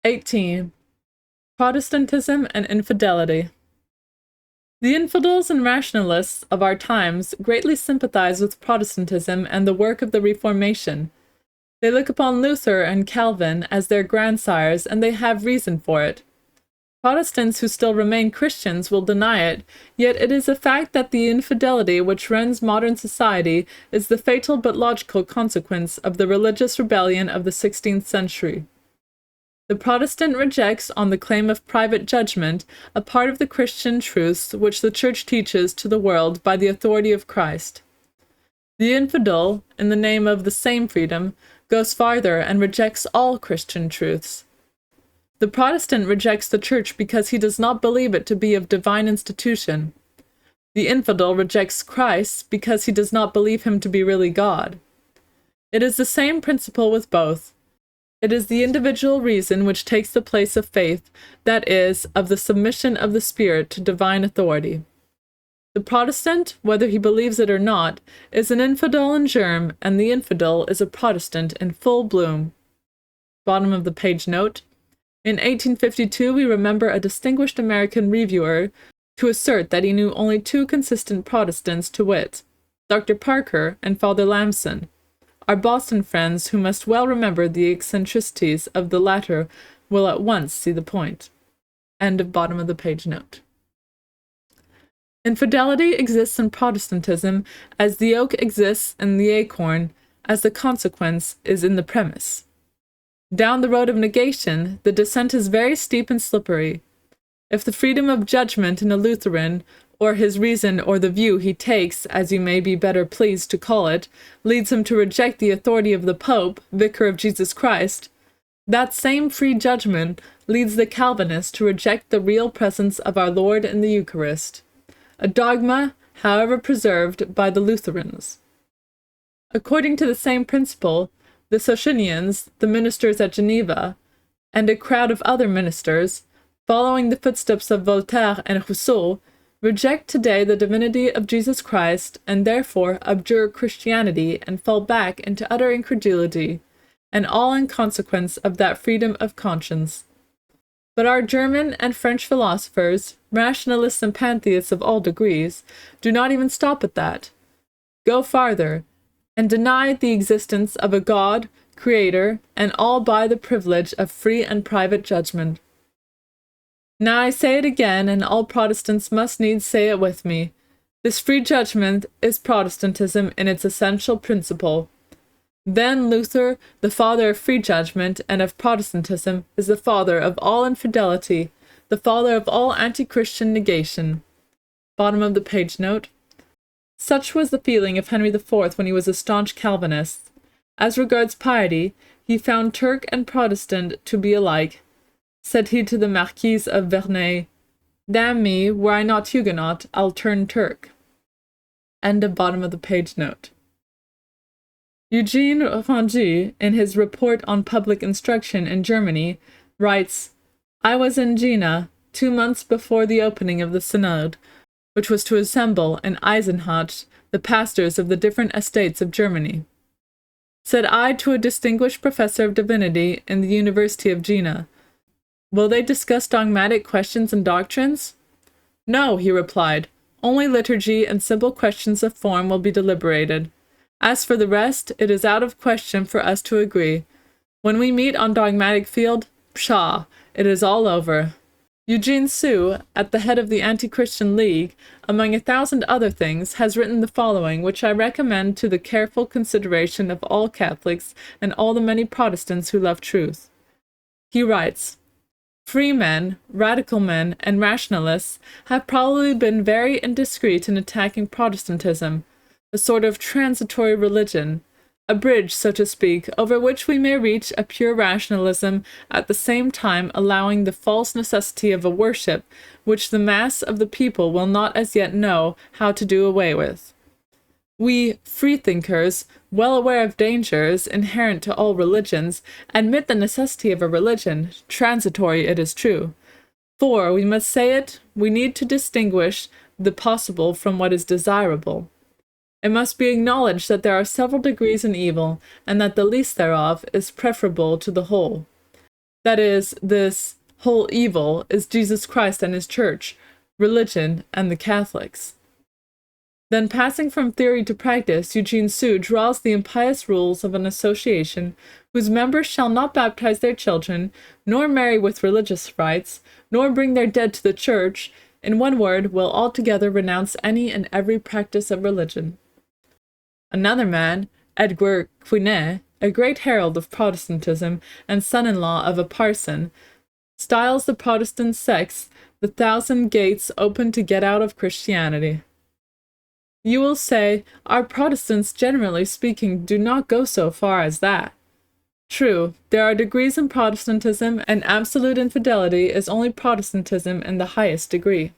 18. Protestantism and Infidelity. The infidels and rationalists of our times greatly sympathize with Protestantism and the work of the Reformation. They look upon Luther and Calvin as their grandsires, and they have reason for it. Protestants who still remain Christians will deny it, yet it is a fact that the infidelity which rends modern society is the fatal but logical consequence of the religious rebellion of the 16th century. The Protestant rejects, on the claim of private judgment, a part of the Christian truths which the Church teaches to the world by the authority of Christ. The infidel, in the name of the same freedom, goes farther and rejects all Christian truths. The Protestant rejects the Church because he does not believe it to be of divine institution. The infidel rejects Christ because he does not believe him to be really God. It is the same principle with both. It is the individual reason which takes the place of faith, that is, of the submission of the Spirit to divine authority. The Protestant, whether he believes it or not, is an infidel in germ, and the infidel is a Protestant in full bloom. Bottom of the page note. In 1852, we remember a distinguished American reviewer to assert that he knew only two consistent Protestants, to wit, Dr. Parker and Father Lamson. Our Boston friends, who must well remember the eccentricities of the latter, will at once see the point. End of bottom of the page note. Infidelity exists in Protestantism as the oak exists in the acorn, as the consequence is in the premise. Down the road of negation, the descent is very steep and slippery. If the freedom of judgment in a Lutheran, or his reason or the view he takes, as you may be better pleased to call it, leads him to reject the authority of the Pope, Vicar of Jesus Christ, that same free judgment leads the Calvinist to reject the real presence of our Lord in the Eucharist, a dogma, however preserved, by the Lutherans. According to the same principle, the Socinians, the ministers at Geneva, and a crowd of other ministers, following the footsteps of Voltaire and Rousseau, reject today the divinity of Jesus Christ, and therefore abjure Christianity and fall back into utter incredulity, and all in consequence of that freedom of conscience. But our German and French philosophers, rationalists and pantheists of all degrees, do not even stop at that. Go farther, and deny the existence of a God, Creator, and all by the privilege of free and private judgment. Now I say it again, and all Protestants must needs say it with me. This free judgment is Protestantism in its essential principle. Then Luther, the father of free judgment and of Protestantism, is the father of all infidelity, the father of all anti-Christian negation. Bottom of the page note. Such was the feeling of Henry IV when he was a staunch Calvinist. As regards piety, he found Turk and Protestant to be alike. Said he to the Marquise of Verneuil, "Damn me, were I not Huguenot, I'll turn Turk." End of bottom of the page note. Eugene Rangi, in his Report on Public Instruction in Germany, writes, "I was in Jena 2 months before the opening of the Synod, which was to assemble in Eisenach the pastors of the different estates of Germany. Said I to a distinguished professor of divinity in the University of Jena, 'Will they discuss dogmatic questions and doctrines?' 'No,' he replied, 'only liturgy and simple questions of form will be deliberated. As for the rest, it is out of question for us to agree. When we meet on dogmatic field, pshaw, it is all over.'" Eugene Sue, at the head of the Anti-Christian League, among 1,000 other things, has written the following, which I recommend to the careful consideration of all Catholics and all the many Protestants who love truth. He writes, "Free men, radical men, and rationalists have probably been very indiscreet in attacking Protestantism, a sort of transitory religion, a bridge, so to speak, over which we may reach a pure rationalism, at the same time allowing the false necessity of a worship which the mass of the people will not as yet know how to do away with. We, freethinkers, well aware of dangers inherent to all religions, admit the necessity of a religion, transitory it is true. For, we must say it, we need to distinguish the possible from what is desirable. It must be acknowledged that there are several degrees in evil, and that the least thereof is preferable to the whole. That is, this whole evil is Jesus Christ and his church, religion, and the Catholics. Then, passing from theory to practice, Eugene Sue draws the impious rules of an association whose members shall not baptize their children, nor marry with religious rites, nor bring their dead to the church, in one word, will altogether renounce any and every practice of religion. Another man, Edgar Quinet, a great herald of Protestantism and son-in-law of a parson, styles the Protestant sects the thousand gates open to get out of Christianity. You will say, our Protestants, generally speaking, do not go so far as that. True, there are degrees in Protestantism, and absolute infidelity is only Protestantism in the highest degree.